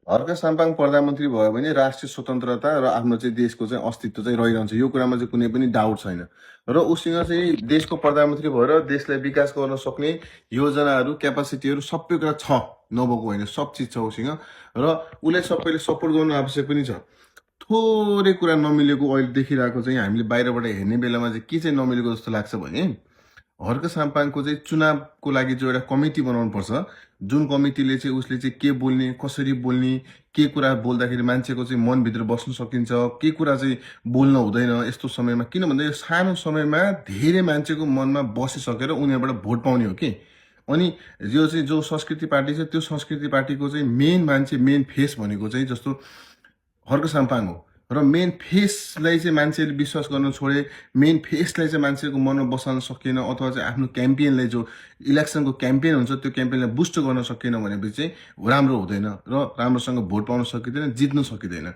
हर्क साम्पाङ प्रधानमन्त्री भयो भने राष्ट्रिय स्वतन्त्रता र आफ्नो चाहिँ देशको चाहिँ अस्तित्व चाहिँ रहिरहन्छ। यो कुरामा चाहिँ कुनै पनि डाउट छैन। र उसँग चाहिँ देशको प्रधानमन्त्री भएर देशलाई विकास गर्न सक्ने योजनाहरू, क्यापासिटीहरू सबै कुरा छ, नभएको होइन, सब चिज छ उसँग। र उसलाई सबैले सपोर्ट गर्नु आवश्यक पनि छ। थोरै कुरा नमिलेको अहिले देखिरहेको चाहिँ हामीले बाहिरबाट हेर्ने बेलामा चाहिँ के चाहिँ नमिलेको जस्तो लाग्छ भने हर्क साम्पाङको चाहिँ चुनावको लागि चाहिँ एउटा कमिटी बनाउनु पर्छ, जुन कमिटीले चाहिँ उसले चाहिँ के बोल्ने, कसरी बोल्ने, के कुरा बोल्दाखेरि मान्छेको चाहिँ मनभित्र बस्न सकिन्छ, के कुरा चाहिँ बोल्न हुँदैन यस्तो समयमा। किन भन्दा यो सानो समयमा धेरै मान्छेको मनमा बसिसकेर उनीहरूबाट भोट पाउने हो कि। अनि यो चाहिँ जो संस्कृति पार्टी छ त्यो संस्कृति पार्टीको चाहिँ मेन मान्छे, मेन फेस भनेको चाहिँ जस्तो हर्क साम्पाङ हो। र मेन फेसलाई चाहिँ मान्छेले विश्वास गर्न छोडे, मेन फेसलाई चाहिँ मान्छेको मनमा बसाल्न सकिएन, अथवा चाहिँ आफ्नो क्याम्पेनलाई, जो इलेक्सनको क्याम्पेन हुन्छ त्यो क्याम्पेनलाई बुस्ट गर्न सकिएन भनेपछि चाहिँ राम्रो हुँदैन र राम्रोसँग भोट पाउन सकिँदैन, जित्न सकिँदैन।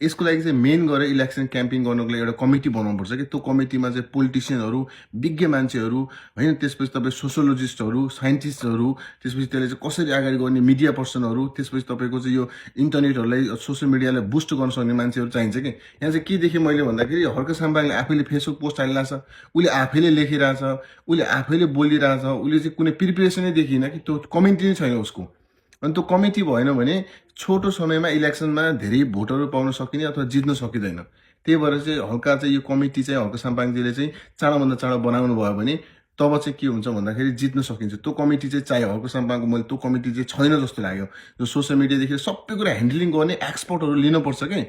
यसको लागि चाहिँ मेन गरेर इलेक्सन क्याम्पेन गर्नको लागि एउटा कमिटी बनाउनुपर्छ कि त्यो कमिटीमा चाहिँ पोलिटिसियनहरू, विज्ञ मान्छेहरू होइन, त्यसपछि तपाईँ सोसियोलोजिस्टहरू, साइन्टिस्टहरू, त्यसपछि त्यसले चाहिँ कसरी अगाडि गर्ने मिडिया पर्सनहरू, त्यसपछि तपाईँको चाहिँ यो इन्टरनेटहरूलाई, सोसियल मिडियालाई बुस्ट गर्न सक्ने मान्छेहरू चाहिन्छ कि। यहाँ चाहिँ के देखेँ मैले भन्दाखेरि हर्क साम्पाङले आफैले फेसबुक पोस्ट हालिरहेछ, उसले आफैले लेखिरहेछ, उसले आफैले बोलिरहेछ, उसले चाहिँ कुनै प्रिपरेसनै देखिएन कि त्यो कमेन्ट नै छैन उसको। अनि त्यो कमिटी भएन भने छोटो समयमा इलेक्सनमा धेरै भोटहरू पाउन सकिने अथवा जित्न सकिँदैन। त्यही भएर चाहिँ हल्का चाहिँ यो कमिटी चाहिँ हर्क साम्पाङजीले चाहिँ चाँडोभन्दा चाँडो बनाउनु भयो भने तब चाहिँ के हुन्छ भन्दाखेरि जित्न सकिन्छ। त्यो कमिटी चाहिँ चाहियो हर्क साम्पाङको। मैले त्यो कमिटी चाहिँ छैन जस्तो लाग्यो। जो सोसियल मिडियादेखि सबै कुरा ह्यान्डलिङ गर्ने एक्सपर्टहरू लिनुपर्छ कि,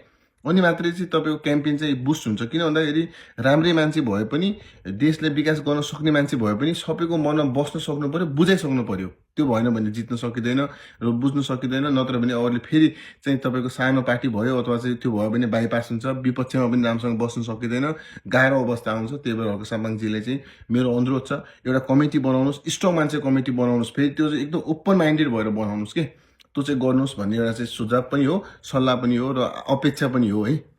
अनि मात्रै चाहिँ तपाईँको क्याम्पेन चाहिँ बुस्ट हुन्छ। किन भन्दाखेरि राम्रै मान्छे भए पनि, देशलाई विकास गर्न सक्ने मान्छे भए पनि सबैको मनमा बस्न सक्नु पर्यो, बुझाइसक्नु पर्यो। त्यो भएन भने जित्न सकिँदैन र बुझ्न सकिँदैन। नत्र भने अरूले फेरि चाहिँ तपाईँको सानो पार्टी भयो अथवा चाहिँ त्यो भयो भने बाइपास हुन्छ, विपक्षमा पनि राम्रोसँग बस्न सकिँदैन, गाह्रो अवस्था आउँछ। त्यही भएर हर्क साम्पाङजीले चाहिँ मेरो अनुरोध छ, एउटा कमिटी बनाउनुहोस्, स्ट्रङ मान्छे कमिटी बनाउनुहोस्, फेरि त्यो चाहिँ एकदम ओपन माइन्डेड भएर बनाउनुहोस् कि। त्यो चाहिँ गर्नुहोस् भन्ने एउटा चाहिँ सुझाव पनि हो, सल्लाह पनि हो र अपेक्षा पनि हो है।